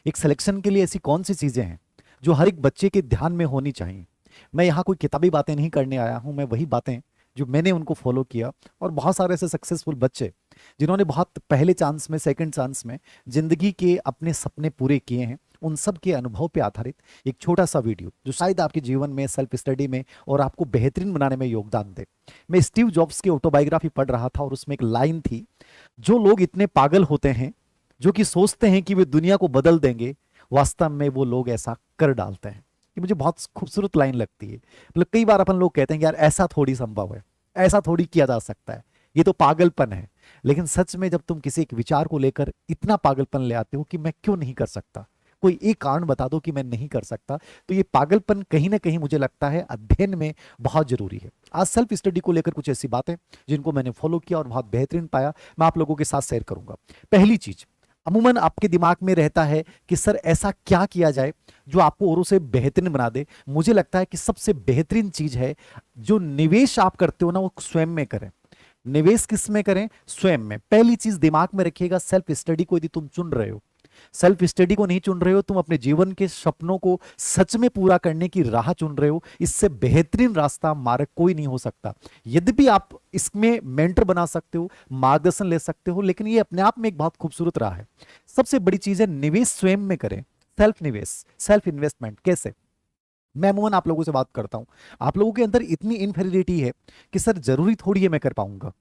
एक सिलेक्शन के लिए ऐसी कौन सी चीजें हैं जो हर एक बच्चे के ध्यान में होनी चाहिए। मैं यहाँ कोई किताबी बातें नहीं करने आया हूँ, मैं वही बातें जो मैंने उनको फॉलो किया, और बहुत सारे ऐसे सक्सेसफुल बच्चे जिन्होंने बहुत पहले चांस में, सेकंड चांस में जिंदगी के अपने सपने पूरे किए हैं, उन सब के अनुभव पे आधारित एक छोटा सा वीडियो जो शायद आपके जीवन में, सेल्फ स्टडी में और आपको बेहतरीन बनाने में योगदान दे। मैं स्टीव जॉब्स की ऑटोबायोग्राफी पढ़ रहा था और उसमें एक लाइन थी, जो लोग इतने पागल होते हैं जो कि सोचते हैं कि वे दुनिया को बदल देंगे, वास्तव में वो लोग ऐसा कर डालते हैं। ये मुझे बहुत खूबसूरत लाइन लगती है। मतलब कई बार अपन लोग कहते हैं कि यार ऐसा थोड़ी संभव है, ऐसा थोड़ी किया जा सकता है, ये तो पागलपन है। लेकिन सच में जब तुम किसी एक विचार को लेकर इतना पागलपन ले आते हो कि मैं क्यों नहीं कर सकता, कोई एक कारण बता दो कि मैं नहीं कर सकता, तो ये पागलपन कहीं ना कहीं मुझे लगता है अध्ययन में बहुत जरूरी है। आज सेल्फ स्टडी को लेकर कुछ ऐसी बातें जिनको मैंने फॉलो किया और बहुत बेहतरीन पाया, मैं आप लोगों के साथ शेयर करूंगा। पहली चीज, अमूमन आपके दिमाग में रहता है कि सर ऐसा क्या किया जाए जो आपको औरों से बेहतरीन बना दे। मुझे लगता है कि सबसे बेहतरीन चीज है, जो निवेश आप करते हो ना, वो स्वयं में करें। निवेश किस में करें? स्वयं में। पहली चीज दिमाग में रखिएगा, सेल्फ स्टडी को यदि तुम चुन रहे हो, सेल्फ स्टडी को नहीं चुन रहे हो, तुम अपने जीवन के सपनों को सच में पूरा करने की राह चुन रहे हो, इससे बेहतरीन रास्ता मार्ग कोई नहीं हो सकता। यद्यपि आप इसमें मेंटर बना सकते हो, मार्गदर्शन ले सकते हो, लेकिन ये अपने आप में एक बहुत खूबसूरत राह है। सबसे बड़ी चीज है निवेश स्वयं में करें। सेल्फ निवेश, सेल्फ इन्वेस्टमेंट कैसे? मैं अमूमन आप लोगों से बात करता हूं, आप लोगों के अंदर इतनी इनफेरियरिटी है कि सर जरूरी थोड़ी है मैं कर पाऊंगा,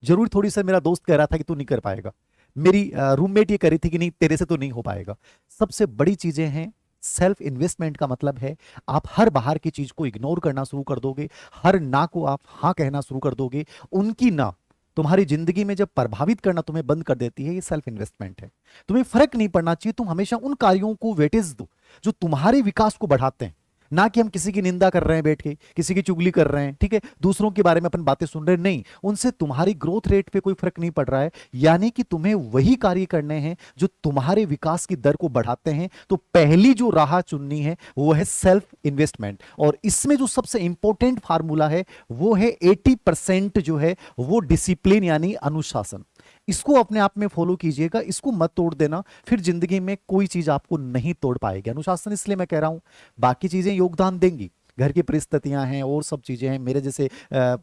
जरूरी थोड़ी सर मेरा दोस्त कह रहा था कि तू नहीं कर पाएगा, मेरी रूममेट ये कह रही थी कि नहीं तेरे से तो नहीं हो पाएगा। सबसे बड़ी चीजें हैं सेल्फ इन्वेस्टमेंट का मतलब है आप हर बाहर की चीज को इग्नोर करना शुरू कर दोगे, हर ना को आप हाँ कहना शुरू कर दोगे। उनकी ना तुम्हारी जिंदगी में जब प्रभावित करना तुम्हें बंद कर देती है, ये सेल्फ इन्वेस्टमेंट है। तुम्हें फर्क नहीं पड़ना चाहिए, तुम हमेशा उन कार्यों को वेटेज दो जो तुम्हारे विकास को बढ़ाते हैं। ना कि हम किसी की निंदा कर रहे हैं बैठ के, किसी की चुगली कर रहे हैं, ठीक है, दूसरों के बारे में अपन बातें सुन रहे हैं, नहीं, उनसे तुम्हारी ग्रोथ रेट पे कोई फर्क नहीं पड़ रहा है। यानी कि तुम्हें वही कार्य करने हैं जो तुम्हारे विकास की दर को बढ़ाते हैं। तो पहली जो राह चुननी है वो है सेल्फ इन्वेस्टमेंट, और इसमें जो सबसे इंपॉर्टेंट फार्मूला है वो है 80% जो है वो डिसिप्लिन यानी अनुशासन। इसको अपने आप में फॉलो कीजिएगा, इसको मत तोड़ देना, फिर जिंदगी में कोई चीज आपको नहीं तोड़ पाएगी। अनुशासन इसलिए मैं कह रहा हूं, बाकी चीजें योगदान देंगी, घर की परिस्थितियां हैं और सब चीजें हैं, मेरे जैसे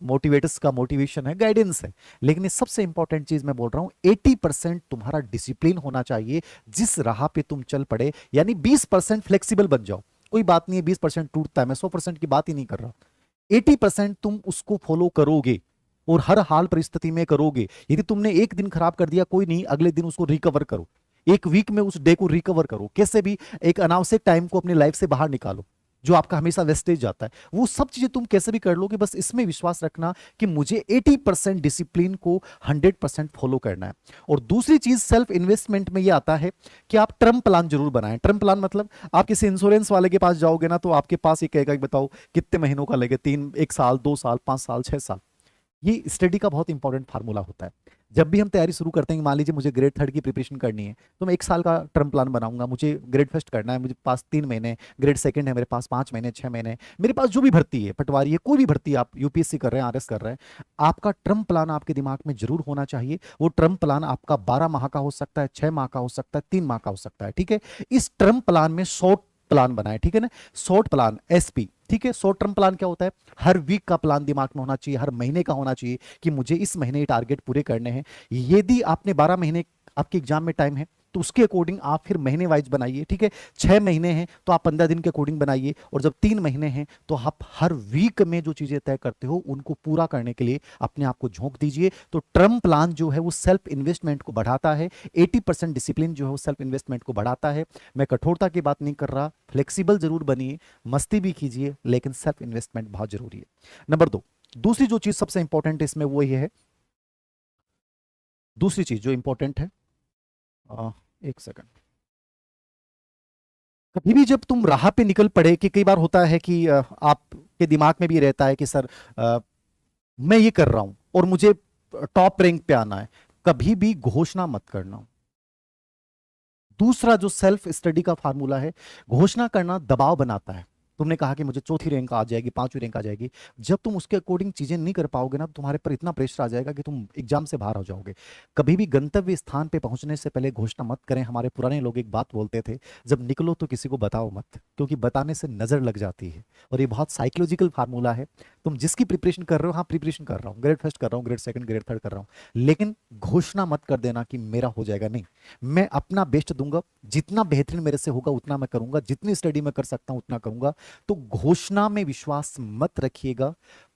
मोटिवेटर्स का मोटिवेशन है, गाइडेंस है, लेकिन ये सबसे इंपॉर्टेंट चीज मैं बोल रहा हूं 80% तुम्हारा डिसिप्लिन होना चाहिए जिस राह पे तुम चल पड़े। यानी 20% फ्लेक्सिबल बन जाओ, कोई बात नहीं है 20% टूटता है, मैं 100% की बात ही नहीं कर रहा। 80% तुम उसको फॉलो करोगे और हर हाल परिस्थिति में करोगे। यदि तुमने एक दिन खराब कर दिया कोई नहीं, अगले दिन उसको रिकवर करो, एक वीक में उस डे को रिकवर करो, कैसे भी एक अनावश्यक टाइम को अपनी लाइफ से बाहर निकालो जो आपका हमेशा वेस्टेज जाता है। वो सब चीजें तुम कैसे भी कर लोगे, बस इसमें विश्वास रखना कि मुझे 80% डिसिप्लिन को 100% फॉलो करना है। और दूसरी चीज सेल्फ इन्वेस्टमेंट में ये आता है कि आप टर्म प्लान जरूर बनाएं। टर्म प्लान मतलब आप किसी इंश्योरेंस वाले के पास जाओगे ना, तो आपके पास ये कहेगा कि बताओ कितने महीनों का लगेगा, 3, 1 साल, 2 साल, 5 साल, 6 साल। ये स्टडी का बहुत इंपॉर्टेंट फार्मूला होता है। जब भी हम तैयारी शुरू करते हैं, मान लीजिए मुझे ग्रेड थर्ड की प्रिपरेशन करनी है, तो मैं 1 साल का टर्म प्लान बनाऊंगा। मुझे ग्रेड फर्स्ट करना है, मुझे पास 3 महीने, ग्रेड सेकंड है मेरे पास 5 महीने, 6 महीने, मेरे पास जो भी भर्ती है, पटवारी है, कोई भी भर्ती, आप यूपीएससी कर रहे हैं, आरएस कर रहे हैं, आपका टर्म प्लान आपके दिमाग में जरूर होना चाहिए। वो टर्म प्लान आपका 12 माह का हो सकता है, 6 माह का हो सकता है, 3 माह का हो सकता है, ठीक है। इस टर्म प्लान में शॉर्ट प्लान बनाए, ठीक है ना, शॉर्ट प्लान एसपी, ठीक है। शॉर्ट टर्म प्लान क्या होता है? हर वीक का प्लान दिमाग में होना चाहिए, हर महीने का होना चाहिए कि मुझे इस महीने ये टारगेट पूरे करने हैं। यदि आपने 12 महीने आपके एग्जाम में टाइम है तो उसके अकॉर्डिंग आप फिर महीने वाइज बनाइए, ठीक है। 6 महीने हैं तो आप 15 दिन के अकॉर्डिंग बनाइए, और जब 3 महीने हैं तो आप हर वीक में जो चीजें तय करते हो उनको पूरा करने के लिए अपने आप को झोंक दीजिए। तो टर्म प्लान जो है वो सेल्फ इन्वेस्टमेंट को बढ़ाता है, 80% डिसिप्लिन जो है वो सेल्फ इन्वेस्टमेंट को बढ़ाता है। मैं कठोरता की बात नहीं कर रहा, फ्लेक्सिबल जरूर बनिए, मस्ती भी कीजिए, लेकिन सेल्फ इन्वेस्टमेंट बहुत जरूरी है। नंबर 2, दूसरी जो चीज सबसे इंपॉर्टेंट इसमें वो ये है, दूसरी चीज जो इंपॉर्टेंट है, एक सेकंड, कभी भी जब तुम राह पे निकल पड़े, कि कई बार होता है कि आपके दिमाग में भी रहता है कि सर मैं ये कर रहा हूं और मुझे टॉप रैंक पे आना है, कभी भी घोषणा मत करना। दूसरा जो सेल्फ स्टडी का फार्मूला है, घोषणा करना दबाव बनाता है। तुमने कहा कि मुझे चौथी रैंक आ जाएगी, पांचवी रैंक आ जाएगी। जब तुम उसके अकॉर्डिंग चीजें नहीं कर पाओगे ना, तो तुम्हारे पर इतना प्रेशर आ जाएगा कि तुम एग्जाम से बाहर हो जाओगे। कभी भी गंतव्य स्थान पे पहुंचने से पहले घोषणा मत करें। हमारे पुराने लोग एक बात बोलते थे, जब निकलो तो किसी को बताओ मत, क्योंकि बताने से नजर लग जाती है। और ये बहुत साइकोलॉजिकल फार्मूला है। तुम जिसकी प्रिपरेशन कर रहे हो, हाँ प्रिपरेशन कर रहा हूँ, ग्रेड फर्स्ट कर रहा हूँ, ग्रेड सेकंड, ग्रेड थर्ड कर रहा हूँ, लेकिन घोषणा मत कर देना कि मेरा हो जाएगा। नहीं, मैं अपना बेस्ट दूंगा, जितना बेहतरीन मेरे से होगा उतना मैं करूंगा, जितनी स्टडी मैं कर सकता हूं उतना करूंगा। तो घोषणा में विश्वास मत रखिएगा,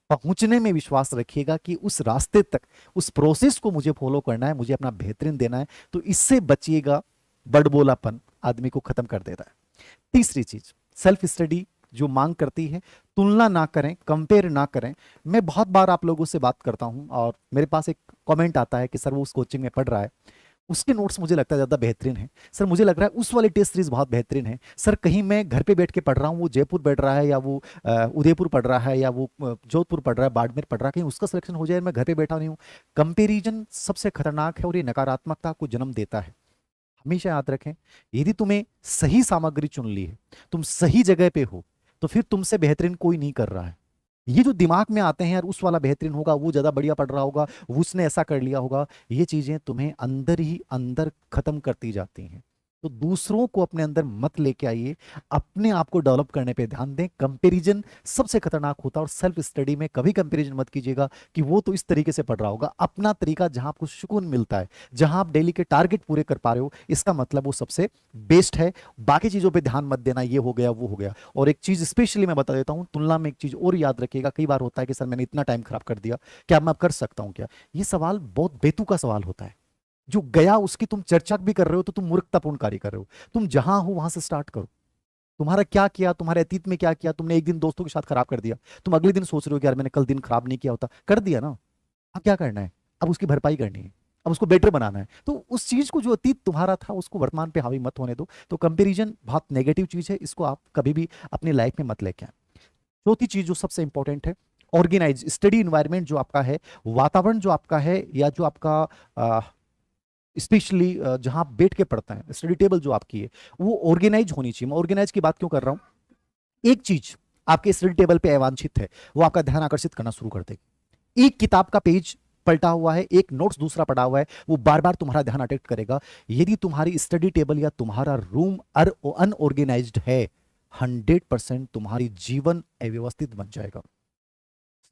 पहुंचने में विश्वास रखिएगा कि उस रास्ते तक, उस प्रोसेस को मुझे फॉलो करना है, मुझे अपना बेहतरीन देना है। तो इससे बचिएगा। बड़बोलापन आदमी को खत्म कर देता है। तीसरी चीज, सेल्फ स्टडी जो मांग करती है, तुलना ना करें, कंपेयर ना करें। मैं बहुत बार आप लोगों से बात करता हूं और मेरे पास एक कमेंट आता है कि सर वो उस कोचिंग में पढ़ रहा है, उसके नोट्स मुझे लगता है ज़्यादा बेहतरीन है। सर मुझे लग रहा है उस वाली टेस्ट सीरीज बहुत बेहतरीन है। सर कहीं मैं घर पे बैठ के पढ़ रहा हूँ, वो जयपुर बैठ रहा है, या वो उदयपुर पढ़ रहा है, या वो जोधपुर पढ़ रहा है, बाड़मेर पढ़ रहा है, कहीं उसका सिलेक्शन हो जाए, मैं घर पे बैठा नहीं हूँ। कंपेरिजन सबसे खतरनाक है और ये नकारात्मकता को जन्म देता है। हमेशा याद रखें, यदि तुम्हें सही सामग्री चुन ली है, तुम सही जगह पे हो, तो फिर तुमसे बेहतरीन कोई नहीं कर रहा है। ये जो दिमाग में आते हैं यार, उस वाला बेहतरीन होगा, वो ज्यादा बढ़िया पढ़ रहा होगा, उसने ऐसा कर लिया होगा, ये चीजें तुम्हें अंदर ही अंदर खत्म करती जाती हैं। तो दूसरों को अपने अंदर मत लेके आइए, अपने आप को डेवलप करने पे ध्यान दें। कंपैरिजन सबसे खतरनाक होता है, और सेल्फ स्टडी में कभी कंपैरिजन मत कीजिएगा कि वो तो इस तरीके से पढ़ रहा होगा। अपना तरीका जहां आपको सुकून मिलता है, जहां आप डेली के टारगेट पूरे कर पा रहे हो, इसका मतलब वो सबसे बेस्ट है। बाकी चीजों पे ध्यान मत देना, ये हो गया वो हो गया। और एक चीज स्पेशली मैं बता देता हूं, तुलना में एक चीज और याद रखिएगा। कई बार होता है कि सर मैंने इतना टाइम खराब कर दिया, क्या मैं अब कर सकता हूं क्या? ये सवाल बहुत बेतुका सवाल होता है। जो गया उसकी तुम चर्चा भी कर रहे हो तो तुम मूर्खतापूर्ण कार्य कर रहे हो। तुम जहां हो वहां से स्टार्ट करो। तुम्हारा क्या किया, तुम्हारे अतीत में क्या किया, तुमने एक दिन दोस्तों के साथ खराब कर दिया, तुम अगले दिन सोच रहे हो कि यार मैंने कल दिन खराब नहीं किया होता, कर दिया ना। अब क्या करना है? अब उसकी भरपाई करनी है, अब उसको बेटर बनाना है। तो उस चीज को, जो अतीत तुम्हारा था, उसको वर्तमान पे हावी मत होने दो। तो कंपैरिजन बहुत नेगेटिव चीज है, इसको आप कभी भी अपनी लाइफ में मत लेके आए। चौथी चीज जो सबसे इंपॉर्टेंट है, ऑर्गेनाइज स्टडी इन्वायरमेंट जो आपका है, वातावरण जो आपका है, या जो आपका स्पेशली जहां आप बैठ के पढ़ते हैं, स्टडी टेबल जो आपकी है, वो ऑर्गेनाइज होनी चाहिए। मैं ऑर्गेनाइज की बात क्यों कर रहा हूं? एक चीज आपके स्टडी टेबल पे अवांछित है, वो आपका ध्यान आकर्षित करना शुरू कर देगी। एक किताब का पेज पलटा हुआ है, एक नोट्स दूसरा पड़ा हुआ है, वो बार बार तुम्हारा ध्यान अट्रैक्ट करेगा। यदि तुम्हारी स्टडी टेबल या तुम्हारा रूम अनऑर्गेनाइज्ड है, 100% तुम्हारी जीवन अव्यवस्थित बन जाएगा।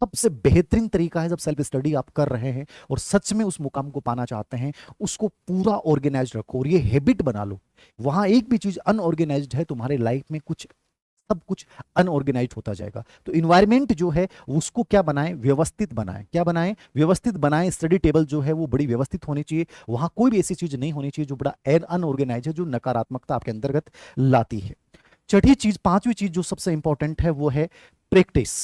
सबसे बेहतरीन तरीका है, जब सेल्फ स्टडी आप कर रहे हैं और सच में उस मुकाम को पाना चाहते हैं, उसको पूरा ऑर्गेनाइज रखो और ये हैबिट बना लो। वहां एक भी चीज अनऑर्गेनाइज्ड है, तुम्हारे लाइफ में कुछ, सब कुछ अनऑर्गेनाइज्ड होता जाएगा। तो इन्वायरमेंट जो है उसको क्या बनाएं? व्यवस्थित बनाएं। क्या बनाएं? व्यवस्थित बनाएं। स्टडी टेबल जो है वो बड़ी व्यवस्थित होनी चाहिए। वहां कोई भी ऐसी चीज नहीं होनी चाहिए जो बड़ा अनऑर्गेनाइज है, जो नकारात्मकता आपके अंतर्गत लाती है। छठी चीज, पांचवी चीज जो सबसे इंपॉर्टेंट है, वो है प्रैक्टिस।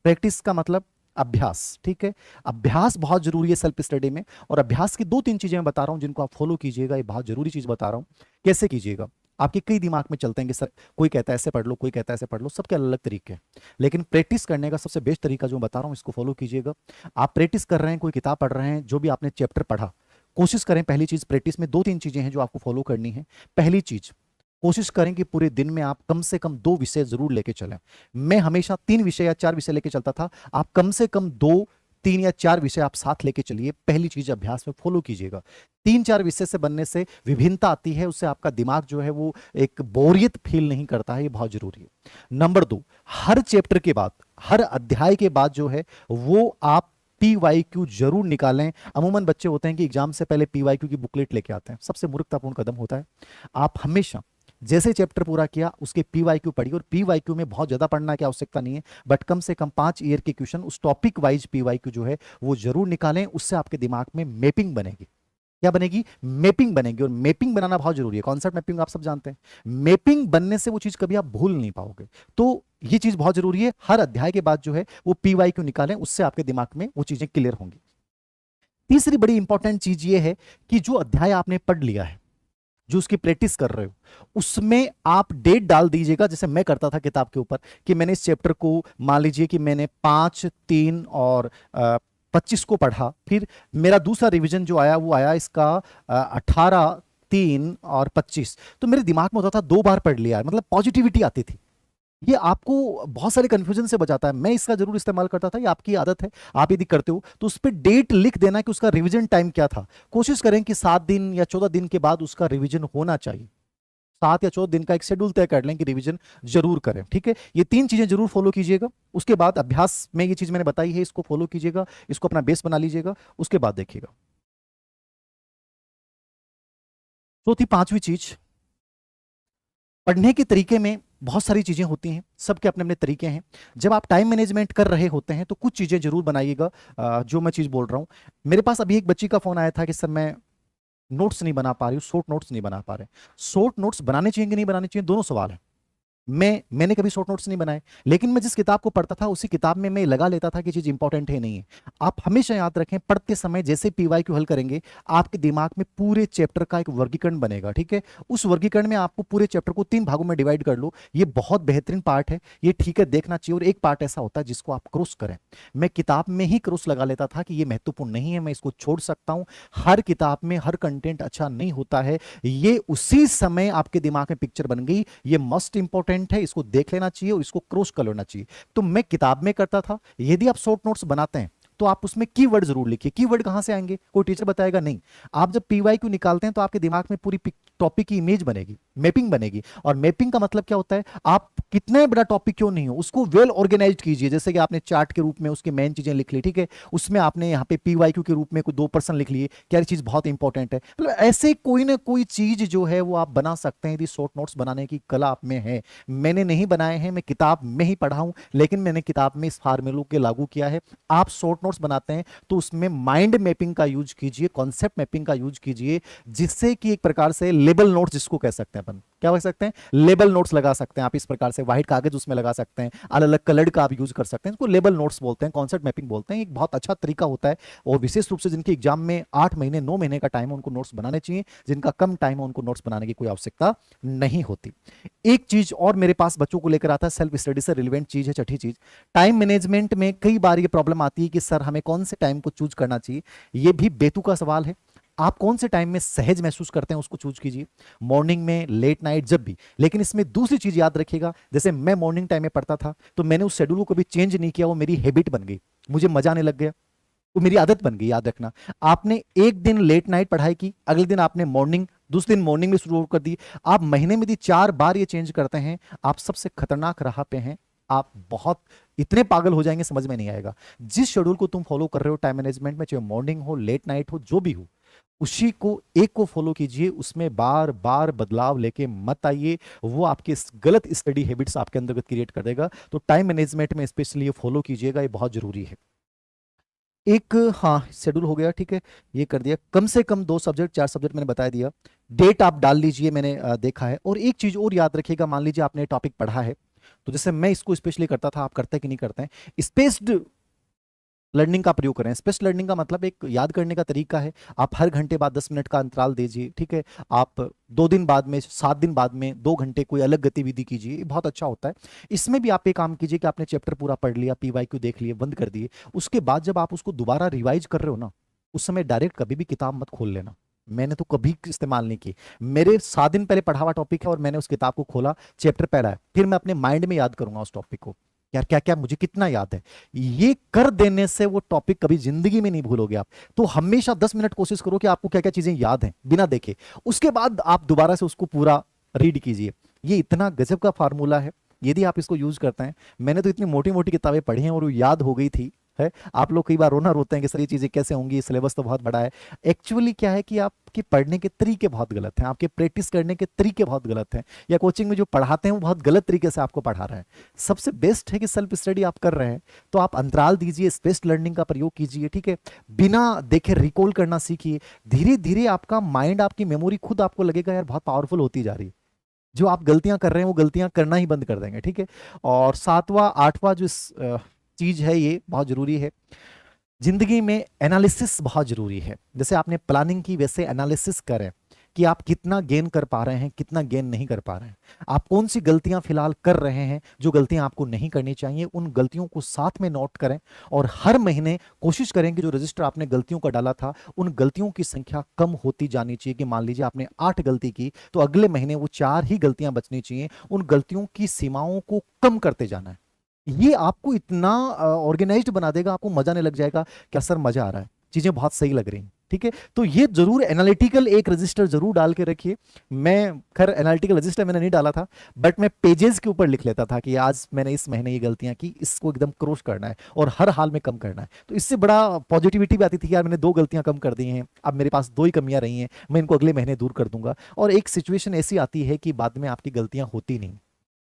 प्रैक्टिस का मतलब अभ्यास, ठीक है? अभ्यास बहुत जरूरी है सेल्फ स्टडी में। और अभ्यास की दो तीन चीजें मैं बता रहा हूं जिनको आप फॉलो कीजिएगा। ये बहुत जरूरी चीज बता रहा हूं, कैसे कीजिएगा। आपके कई दिमाग में चलते हैं कि सर कोई कहता है ऐसे पढ़ लो, कोई कहता है ऐसे पढ़ लो, सबके अलग अलग तरीके हैं। लेकिन प्रैक्टिस करने का सबसे बेस्ट तरीका जो मैं बता रहा हूं, इसको फॉलो कीजिएगा। आप प्रैक्टिस कर रहे हैं, कोई किताब पढ़ रहे हैं, जो भी आपने चैप्टर पढ़ा, कोशिश करें। पहली चीज, प्रैक्टिस में दो तीन चीजें हैं जो आपको फॉलो करनी है। पहली चीज, कोशिश करें कि पूरे दिन में आप कम से कम 2 विषय जरूर लेके चलें। मैं हमेशा 3 विषय या 4 विषय लेके चलता था, आप कम से कम 2, 3 या 4 विषय आप साथ लेके चलिए। पहली चीज अभ्यास में फॉलो कीजिएगा। 3-4 विषय से बनने से विभिन्नता आती है, उससे आपका दिमाग जो है वो एक बोरियत फील नहीं करता है, ये बहुत जरूरी है। नंबर 2, हर चैप्टर के बाद, हर अध्याय के बाद जो है वो आप PYQ जरूर निकालें। अमूमन बच्चे होते हैं कि एग्जाम से पहले PYQ की बुकलेट लेके आते हैं, सबसे मूर्खतापूर्ण कदम होता है। आप हमेशा जैसे चैप्टर पूरा किया उसके PYQ पढ़िए, और PYQ में बहुत ज्यादा पढ़ना की आवश्यकता नहीं है, बट कम से कम 5 ईयर के क्वेश्चन उस टॉपिक वाइज PYQ जो है वो जरूर निकालें। उससे आपके दिमाग में मैपिंग बनेगी। क्या बनेगी? मैपिंग बनेगी। और मैपिंग बनाना बहुत जरूरी है। कॉन्सेप्ट मैपिंग आप सब जानते हैं। मैपिंग बनने से वो चीज कभी आप भूल नहीं पाओगे। तो ये चीज बहुत जरूरी है। हर अध्याय के बाद जो है वो PYQ निकालें, उससे आपके दिमाग में वो चीजें क्लियर होंगी। तीसरी बड़ी इंपॉर्टेंट चीज ये है कि जो अध्याय आपने पढ़ लिया है, जो उसकी प्रैक्टिस कर रहे हो, उसमें आप डेट डाल दीजिएगा। जैसे मैं करता था किताब के ऊपर कि मैंने इस चैप्टर को, मान लीजिए कि मैंने 5, 3 और 25 को पढ़ा, फिर मेरा दूसरा रिवीजन जो आया वो आया इसका 18, 3 और 25। तो मेरे दिमाग में होता था 2 बार पढ़ लिया, मतलब पॉजिटिविटी आती थी। ये आपको बहुत सारे कंफ्यूजन से बचाता है। मैं इसका जरूर इस्तेमाल करता था, ये आपकी आदत है, आप यदि करते हो तो उस पर डेट लिख देना कि उसका रिवीजन टाइम क्या था। कोशिश करें कि 7 दिन या 14 दिन के बाद उसका रिवीजन होना चाहिए। 7 या 14 दिन का एक शेड्यूल तय कर लें कि रिवीजन जरूर करें, ठीक है। ये 3 चीजें जरूर फॉलो कीजिएगा। उसके बाद अभ्यास में ये चीज मैंने बताई है, इसको फॉलो कीजिएगा, इसको अपना बेस बना लीजिएगा, उसके बाद देखिएगा। चौथी पांचवी चीज, पढ़ने के तरीके में बहुत सारी चीजें होती हैं, सबके अपने अपने तरीके हैं। जब आप टाइम मैनेजमेंट कर रहे होते हैं तो कुछ चीजें जरूर बनाइएगा। जो मैं चीज बोल रहा हूं, मेरे पास अभी एक बच्ची का फोन आया था कि सर मैं नोट्स नहीं बना पा रही हूँ, शॉर्ट नोट्स नहीं बना पा रहे। शॉर्ट नोट्स बनाने चाहिए कि नहीं बनाने चाहिए, दोनों सवाल है। मैंने कभी शॉर्ट नोट्स नहीं बनाए, लेकिन मैं जिस किताब को पढ़ता था उसी किताब में मैं लगा लेता था कि चीज इंपॉर्टेंट है नहीं है। आप हमेशा याद रखें, पढ़ते समय जैसे पीवाईक्यू हल करेंगे, आपके दिमाग में पूरे चैप्टर का एक वर्गीकरण बनेगा, ठीक है। उस वर्गीकरण में आपको पूरे चैप्टर को 3 भागों में डिवाइड कर लो, ये बहुत बेहतरीन पार्ट है, ये ठीक है, देखना चाहिए। और एक पार्ट ऐसा होता है जिसको आप क्रॉस करें। मैं किताब में ही क्रॉस लगा लेता था कि ये महत्वपूर्ण नहीं है, मैं इसको छोड़ सकता हूं। हर किताब में हर कंटेंट अच्छा नहीं होता है, ये उसी समय आपके दिमाग में पिक्चर बन गई, ये मस्ट इंपॉर्टेंट है, इसको देख लेना चाहिए और इसको क्रॉस कर लेना चाहिए। तो मैं किताब में करता था। यदि आप शॉर्ट नोट्स बनाते हैं तो आप उसमें कीवर्ड जरूर लिखिए। कीवर्ड कहां से आएंगे, कोई टीचर बताएगा नहीं। आप जब पीवाईक्यू निकालते हैं तो आपके दिमाग में पूरी टॉपिक की इमेज बनेगी, मैपिंग बनेगी। और मैपिंग का मतलब क्या होता है, आप कितने बड़ा टॉपिक क्यों नहीं हो उसको वेल ऑर्गेनाइज्ड कीजिए। जैसे कि आपने चार्ट के रूप में उसकी मेन चीजें लिख ली, ठीक है, उसमें आपने यहाँ पे पीवाईक्यू के रूप में कोई 2% लिख लिए, क्या चीज बहुत इंपॉर्टेंट है। मतलब ऐसे कोई ना कोई चीज जो है वो आप बना सकते हैं यदि शॉर्ट नोट्स बनाने की कला आप में है। मैंने नहीं बनाए हैं, मैं किताब में ही पढ़ा हूं, लेकिन मैंने किताब में इस फार्मूलों के लागू किया है। आप शॉर्ट नोट्स बनाते हैं तो उसमें माइंड मैपिंग का यूज कीजिए, कॉन्सेप्ट मैपिंग का यूज कीजिए, जिससे कि एक प्रकार से लेबल नोट्स जिसको कह सकते हैं अपन, क्या कह सकते हैं, लेबल नोट्स लगा सकते हैं आप। इस प्रकार से व्हाइट कागज उसमें लगा सकते हैं, अलग अलग कलर का आप यूज कर सकते हैं, इसको लेबल नोट्स बोलते हैं, कॉन्सेप्ट मैपिंग बोलते हैं। एक बहुत अच्छा तरीका होता है। और विशेष रूप से जिनके एग्जाम में 8 महीने 9 महीने का टाइम है उनको नोट्स बनाने चाहिए, जिनका कम टाइम है उनको नोट्स बनाने की कोई आवश्यकता नहीं होती। एक चीज और मेरे पास बच्चों को लेकर आता है, सेल्फ स्टडी से रिलेवेंट चीज है, छठी चीज, टाइम मैनेजमेंट में कई बार ये प्रॉब्लम आती है कि सर हमें कौन से टाइम को चूज करना चाहिए। ये भी बेतुका सवाल है। आप कौन से टाइम में सहज महसूस करते हैं उसको चूज कीजिए, मॉर्निंग में, लेट नाइट, जब भी। लेकिन इसमें दूसरी चीज याद रखिएगा, जैसे मैं मॉर्निंग टाइम में पढ़ता था तो मैंने उस शेड्यूल को कभी चेंज नहीं किया, वो मेरी हैबिट बन गई, मुझे मजा आने लग गया, वो मेरी आदत बन गई। याद रखना, आपने एक दिन लेट नाइट पढ़ाई की, अगले दिन आपने मॉर्निंग, दूसरे दिन मॉर्निंग में शुरू कर दी, आप महीने में यदि 4 बार ये चेंज करते हैं, आप सबसे खतरनाक राह पे हैं। आप बहुत इतने पागल हो जाएंगे, समझ में नहीं आएगा। जिस शेड्यूल को तुम फॉलो कर रहे हो टाइम मैनेजमेंट में, चाहे मॉर्निंग हो, लेट नाइट हो, जो भी हो, उसी को एक को फॉलो कीजिए, उसमें बार बार बदलाव लेके मत आइए, वो आपके गलत स्टडी हैबिट्स आपके अंदर क्रिएट कर देगा। तो टाइम मैनेजमेंट में स्पेशली ये फॉलो कीजिएगा, ये बहुत जरूरी है। एक, हाँ शेड्यूल हो गया, ठीक है, ये कर दिया। कम से कम 2 सब्जेक्ट 4 सब्जेक्ट मैंने बता दिया। डेट आप डाल लीजिए, मैंने देखा है। और एक चीज और याद रखिएगा, मान लीजिए आपने टॉपिक पढ़ा है, तो जैसे मैं इसको स्पेशली करता था, आप करते हैं कि नहीं करते हैं, स्पेस्ड लर्निंग का प्रयोग करें। स्पेस लर्निंग का मतलब एक याद करने का तरीका है। आप हर घंटे बाद 10 मिनट का अंतराल दीजिए, ठीक है। आप 2 दिन बाद में, 7 दिन बाद में 2 घंटे कोई अलग गतिविधि कीजिए, ये बहुत अच्छा होता है। इसमें भी आप ये काम कीजिए कि आपने चैप्टर पूरा पढ़ लिया, पीवाईक्यू देख लिए, बंद कर दिए, उसके बाद जब आप उसको दोबारा रिवाइज कर रहे हो ना, उस समय डायरेक्ट कभी भी किताब मत खोल लेना। मैंने तो कभी इस्तेमाल नहीं की। मेरे 7 दिन पहले पढ़ा हुआ टॉपिक है और मैंने उस किताब को खोला, चैप्टर पहला है, फिर मैं अपने माइंड में याद करूंगा उस टॉपिक को, यार क्या क्या मुझे कितना याद है। ये कर देने से वो टॉपिक कभी जिंदगी में नहीं भूलोगे आप। तो हमेशा 10 मिनट कोशिश करो कि आपको क्या क्या चीजें याद हैं बिना देखे, उसके बाद आप दोबारा से उसको पूरा रीड कीजिए। ये इतना गजब का फार्मूला है, यदि आप इसको यूज करते हैं। मैंने तो इतनी मोटी मोटी किताबें पढ़ी हैं और वो याद हो गई थी है। आप लोग कई बार रोना रोते हैं कि सर ये चीजें कैसे होंगी, सिलेबस तो बहुत बड़ा है। एक्चुअली क्या है कि आपके पढ़ने के तरीके बहुत गलत हैं, आपके प्रैक्टिस करने के तरीके बहुत गलत हैं, या कोचिंग में जो पढ़ाते हैं वो बहुत गलत तरीके से आपको पढ़ा रहे हैं। सबसे बेस्ट है कि सेल्फ स्टडी आप कर रहे हैं तो आप अंतराल दीजिए, स्पेस लर्निंग का प्रयोग कीजिए, ठीक है। बिना देखे रिकॉल करना सीखिए। धीरे धीरे आपका माइंड, आपकी मेमोरी खुद आपको लगेगा यार बहुत पावरफुल होती जा रही है। जो आप गलतियां कर रहे हैं वो गलतियां करना ही बंद कर देंगे, ठीक है। और 7वां 8वां जो चीज है, ये बहुत जरूरी है। जिंदगी में एनालिसिस बहुत जरूरी है। जैसे आपने प्लानिंग की, वैसे एनालिसिस करें कि आप कितना गेन कर पा रहे हैं, कितना गेन नहीं कर पा रहे हैं। आप कौन सी गलतियां फिलहाल कर रहे हैं, जो गलतियां आपको नहीं करनी चाहिए, उन गलतियों को साथ में नोट करें और हर महीने कोशिश करें कि जो रजिस्टर आपने गलतियों का डाला था, उन गलतियों की संख्या कम होती जानी चाहिए। कि मान लीजिए आपने 8 गलती की, तो अगले महीने वो 4 ही गलतियां बचनी चाहिए। उन गलतियों की सीमाओं को कम करते जाना है। ये आपको इतना ऑर्गेनाइज्ड बना देगा, आपको मजा आने लग जाएगा कि सर मजा आ रहा है, चीजें बहुत सही लग रही हैं। ठीक है, तो ये जरूर एनालिटिकल एक रजिस्टर जरूर डाल के रखिए। मैं खैर एनालिटिकल रजिस्टर मैंने नहीं डाला था, बट मैं पेजेस के ऊपर लिख लेता था कि आज मैंने इस महीने ये गलतियां की, इसको एकदम क्रॉस करना है और हर हाल में कम करना है। तो इससे बड़ा पॉजिटिविटी भी आती थी कि यार मैंने 2 गलतियां कम कर दी हैं, अब मेरे पास 2 ही कमियां रही हैं, मैं इनको अगले महीने दूर कर दूंगा। और एक सिचुएशन ऐसी आती है कि बाद में आपकी गलतियां होती नहीं,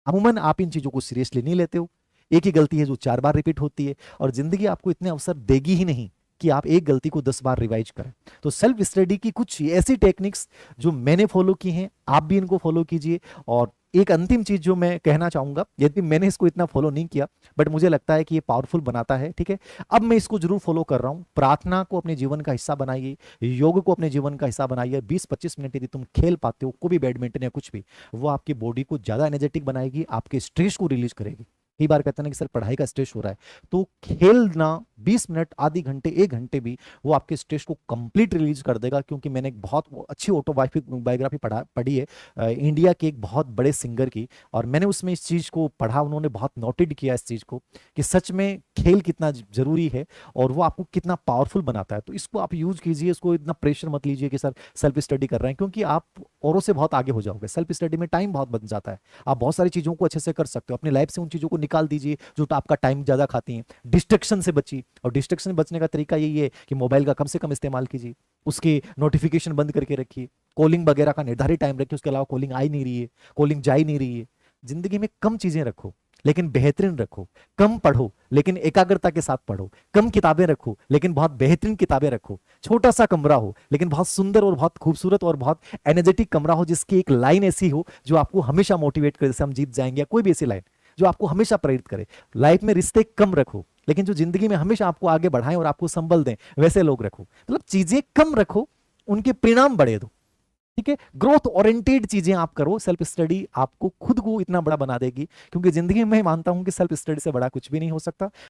अमूमन आप इन चीजों को सीरियसली नहीं लेते हो। एक ही गलती है जो 4 बार रिपीट होती है, और जिंदगी आपको इतने अवसर देगी ही नहीं कि आप एक गलती को 10 बार रिवाइज करें। तो सेल्फ स्टडी की कुछ ऐसी टेक्निक्स जो मैंने फॉलो की हैं, आप भी इनको फॉलो कीजिए। और एक अंतिम चीज जो मैं कहना चाहूंगा, यदि मैंने इसको इतना फॉलो नहीं किया, बट मुझे लगता है कि ये पावरफुल बनाता है, ठीक है, अब मैं इसको जरूर फॉलो कर रहा हूं। प्रार्थना को अपने जीवन का हिस्सा बनाइए, योग को अपने जीवन का हिस्सा बनाइए। 20-25 मिनट यदि तुम खेल पाते हो, कोई भी बैडमिंटन या कुछ भी, वो आपकी बॉडी को ज्यादा एनर्जेटिक बनाएगी, आपके स्ट्रेस को रिलीज करेगी। कई बार कहते हैं कि सर पढ़ाई का स्ट्रेस हो रहा है, तो खेलना 20 मिनट, आधी घंटे, 1 घंटे भी, वो आपके स्ट्रेस को कंप्लीट रिलीज कर देगा। क्योंकि मैंने एक बहुत अच्छी ऑटोबायोग्राफी पढ़ी है इंडिया के एक बहुत बड़े सिंगर की, और मैंने उसमें इस चीज को पढ़ा, उन्होंने बहुत नोटेड किया इस चीज को कि सच में खेल कितना जरूरी है और वो आपको कितना पावरफुल बनाता है। तो इसको आप यूज कीजिए, इसको इतना प्रेशर मत लीजिए कि सर सेल्फ स्टडी कर रहे हैं, क्योंकि आप औरों से बहुत आगे हो जाओगे। सेल्फ स्टडी में टाइम बहुत बन जाता है, आप बहुत सारी चीजों को अच्छे से कर सकते हो। अपनी लाइफ से उन चीजों को निकाल दीजिए जो आपका टाइम ज्यादा खाती हैं। डिस्ट्रक्शन से बचिए, और डिस्ट्रक्शन से बचने का तरीका यही है कि मोबाइल का कम से कम इस्तेमाल कीजिए, उसकी नोटिफिकेशन बंद करके रखिए, कॉलिंग वगैरह का निर्धारित टाइम रखिए, उसके अलावा कॉलिंग आ ही नहीं रही है, कॉलिंग जा ही नहीं रही है। जिंदगी में कम चीजें रखो लेकिन बेहतरीन रखो, कम पढ़ो लेकिन एकाग्रता के साथ पढ़ो, कम किताबें रखो लेकिन बहुत बेहतरीन किताबें रखो, छोटा सा कमरा हो लेकिन बहुत सुंदर और बहुत खूबसूरत और बहुत एनर्जेटिक कमरा हो, जिसकी एक लाइन ऐसी हो जो आपको हमेशा मोटिवेट करे, जैसे हम जीत जाएंगे, या कोई भी ऐसी लाइन जो आपको हमेशा प्रेरित करे। लाइफ में रिश्ते कम रखो लेकिन जो जिंदगी में हमेशा आपको आगे बढ़ाएं और आपको संबल दें, वैसे लोग रखो। मतलब चीजें कम रखो, उनके परिणाम बढ़े दो। ठीक है, ग्रोथ ओरिएंटेड चीजें आप करो। सेल्फ स्टडी आपको खुद को इतना बड़ा बना देगी, क्योंकि जिंदगी में मैं मानता हूं कि सेल्फ स्टडी से बड़ा कुछ भी नहीं हो सकता।